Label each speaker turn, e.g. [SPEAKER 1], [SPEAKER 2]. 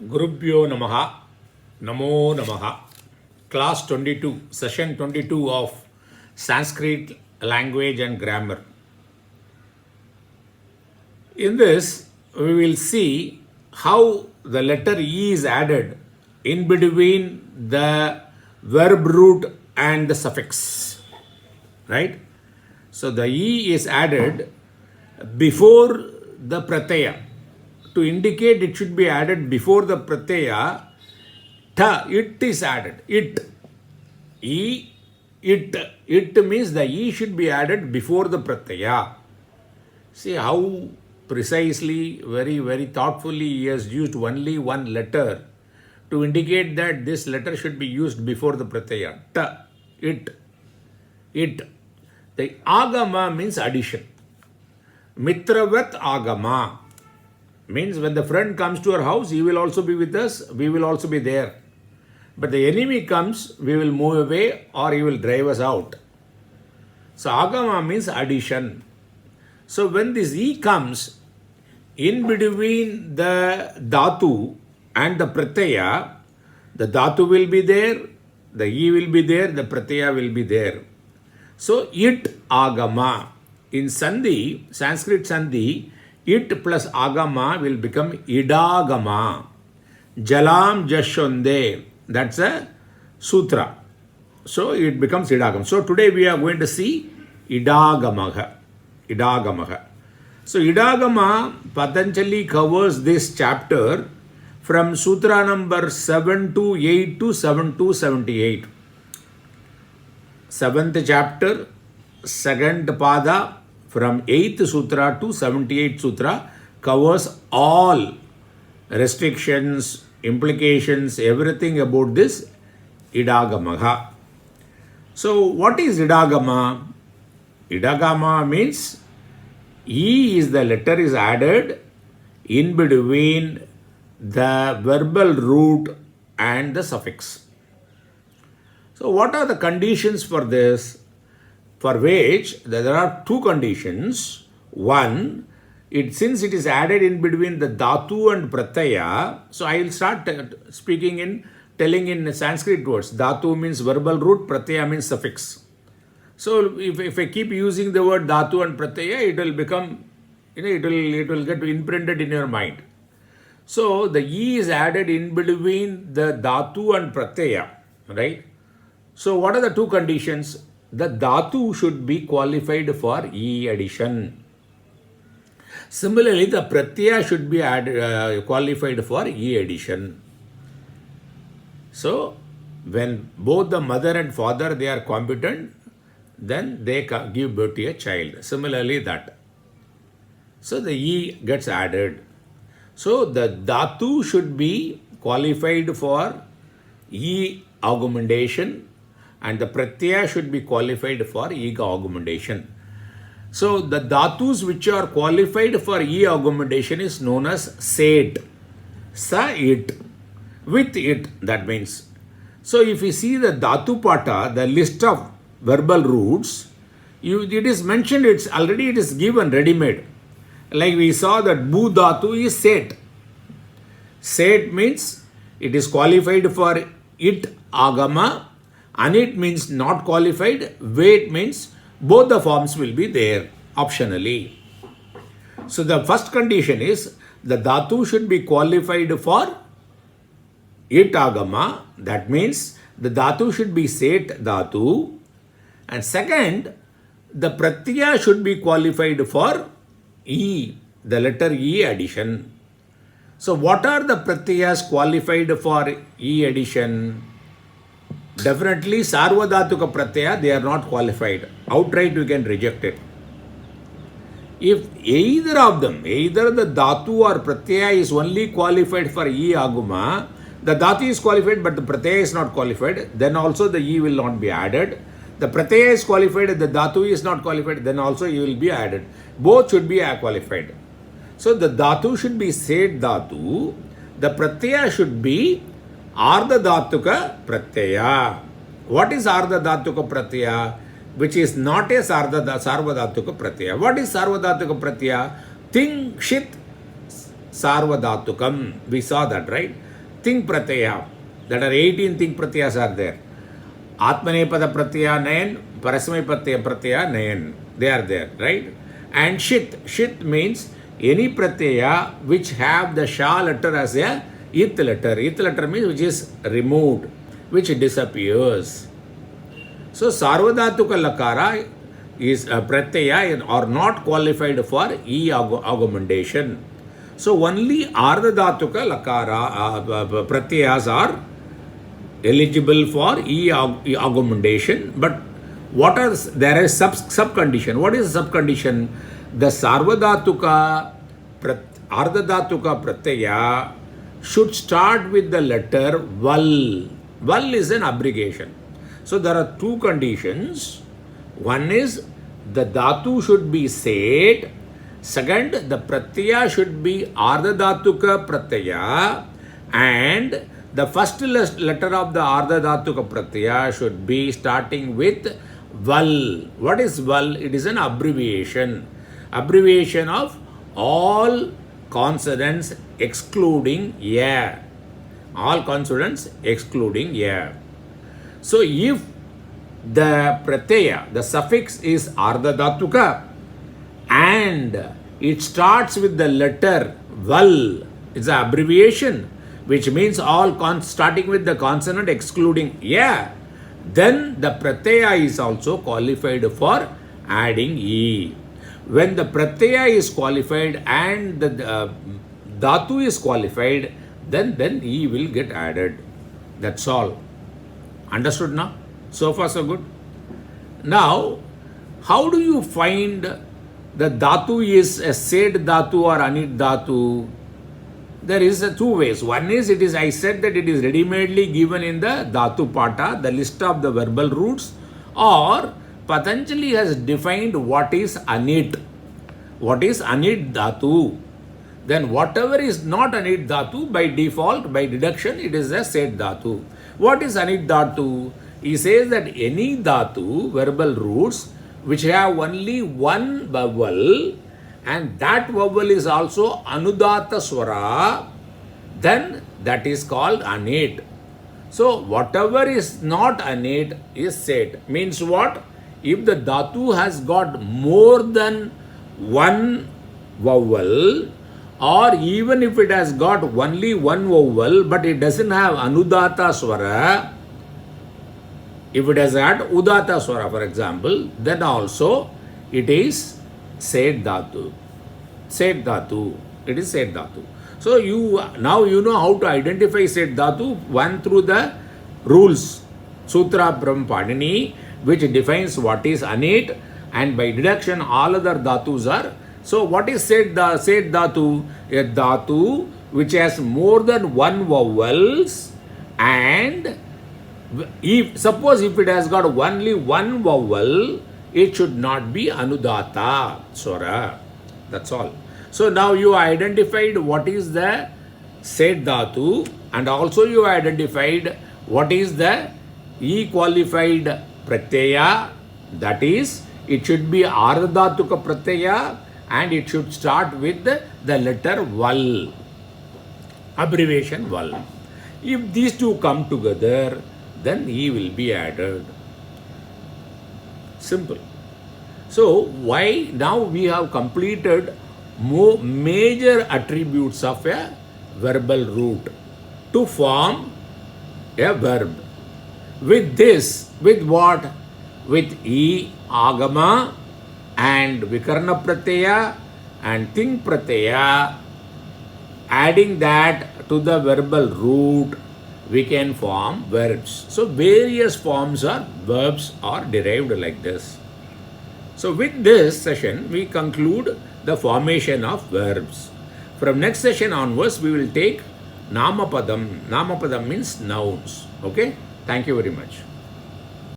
[SPEAKER 1] Gurubhyo Namaha, Namo Namaha. Class 22, Session 22 of Sanskrit Language and Grammar. In this, we will see how the letter E is added in between the verb root and the suffix. Right? So the E is added before the pratyaya. To indicate it should be added before the pratyaya, it is added. It means the E should be added before the pratyaya. See how precisely, very, very thoughtfully he has used only one letter to indicate that this letter should be used before the pratyaya. It. The Agama means addition. Mitravat Agama means when the friend comes to our house, he will also be with us, we will also be there. But the enemy comes, we will move away or he will drive us out. So Agama means addition. So when this E comes in between the Dhatu and the Pratyaya, the Dhatu will be there, the E will be there, the Pratyaya will be there. So it Agama. In Sandhi, Sanskrit Sandhi, it plus Agama will become Idagama. Jalam Jashonde. That's a sutra. So it becomes Idagama. So today we are going to see Idagamaha. So Idagama, Patanjali covers this chapter from sutra number 728 to 7278. 7th chapter, 2nd pada, from 8th sutra to 78th sutra covers all restrictions, implications, everything about this Idagamaha. So what is Idagama? Idagama means E is the letter is added in between the verbal root and the suffix. So what are the conditions for this? For which there are two conditions. One, since it is added in between the Dhatu and Pratyaya, so I will start telling in Sanskrit words. Dhatu means verbal root, Pratyaya means suffix. So if I keep using the word Dhatu and Pratyaya, it will become, it will get imprinted in your mind. So the E is added in between the Dhatu and Pratyaya, right? So what are the two conditions? The Dhatu should be qualified for E addition. Similarly, the Pratyaya should be qualified for E addition. So, when both the mother and father, they are competent, then they give birth to a child. Similarly, that. So, the E gets added. So, the Dhatu should be qualified for E augmentation, and the Pratyaya should be qualified for Ega augmentation. So the Dhatus which are qualified for E augmentation is known as Set. Sa it. With it, that means. So if you see the Dhatu Pata, the list of verbal roots, it is mentioned, it is given ready-made. Like we saw that Bu Dhatu is Set. Set means it is qualified for it Agama. Anit means not qualified. Wait means both the forms will be there optionally. So the first condition is the Dhatu should be qualified for it Agama. That means the Dhatu should be Set Dhatu. And second, the Pratyaya should be qualified for E, the letter E addition. So what are the Pratyayas qualified for E addition? Definitely Sarvadhatuka Pratyaya, they are not qualified. Outright you can reject it. If either of them, either the Dhatu or Pratyaya is only qualified for E Agama, the Dhatu is qualified but the Pratyaya is not qualified, then also the E will not be added. The Pratyaya is qualified, the Dhatu is not qualified, then also E will be added. Both should be qualified. So the Dhatu should be Set Dhatu, the Pratyaya should be Ardha Dhatuka Pratyaya. What is Ardha Dhatuka Pratyaya? Which is not a Sarvadhatuka Pratyaya. What is Sarvadhatuka Pratyaya? Ting Shit Sarvadhatukam. We saw that, right? Think pratyaya. That are 18 think pratyas are there. Atmanepada pratyaya 9, Parasmay pratyaya 9. They are there, right? And shit. Shit means any pratyaya which have the sha letter as a it letter. It letter means which is removed, which disappears. So Sarvadhatuka Lakara is pratyaya are not qualified for E augmentation. So only Ardhadhatuka Lakara pratyayas are eligible for E augmentation. But what are there is sub condition? What is sub condition? The Sarvadhatuka Ardhadhatuka pratyaya should start with the letter Val. Val is an abbreviation. So there are two conditions. One is the dhatu should be said. Second, the pratyaya should be ardhadhatuka pratyaya, and the first letter of the ardhadhatuka pratyaya should be starting with Val. What is Val? It is an abbreviation. Abbreviation of all consonants excluding ya. All consonants excluding ya. So if the pratyaya, the suffix is ardhadhatuka and it starts with the letter Val, it's an abbreviation, which means all starting with the consonant excluding ya, then the pratyaya is also qualified for adding E. When the pratyaya is qualified and the dhatu is qualified, then E will get added. That's all. Understood now? So far so good. Now, how do you find the dhatu is a said dhatu or anit dhatu? There is two ways. One is I said that it is ready-madely given in the dhatu pata, the list of the verbal roots, or Patanjali has defined what is anit. What is anit dhatu? Then whatever is not anit dhatu, by default, by deduction, it is a said dhatu. What is anit dhatu? He says that any dhatu, verbal roots, which have only one vowel, and that vowel is also anudata swara, then that is called anit. So whatever is not anit is said. Means what? If the dhatu has got more than one vowel, or even if it has got only one vowel but it doesn't have anudata swara, if it has had udata swara, for example, then also it is said dhatu. Said dhatu. It is said dhatu. So now you know how to identify said dhatu. One, through the rules, Sutra from Panini, which defines what is anit, and by deduction all other dhatus are. So what is said dhatu? A dhatu which has more than one vowels, and suppose if it has got only one vowel, it should not be anudata swara. That's all. So now you identified what is the said dhatu, and also you identified what is the E-qualified pratyaya. That is, it should be ardhadhatuka pratyaya and it should start with the letter Val, abbreviation Val. If these two come together, then E will be added. Simple. So why now we have completed major attributes of a verbal root to form a verb. With this, with what? With E, Agama, and Vikarna Pratyaya and Think Pratyaya, adding that to the verbal root, we can form verbs. So various forms of verbs are derived like this. So with this session, we conclude the formation of verbs. From next session onwards, we will take Namapadam. Namapadam means nouns. Okay? Thank you very much.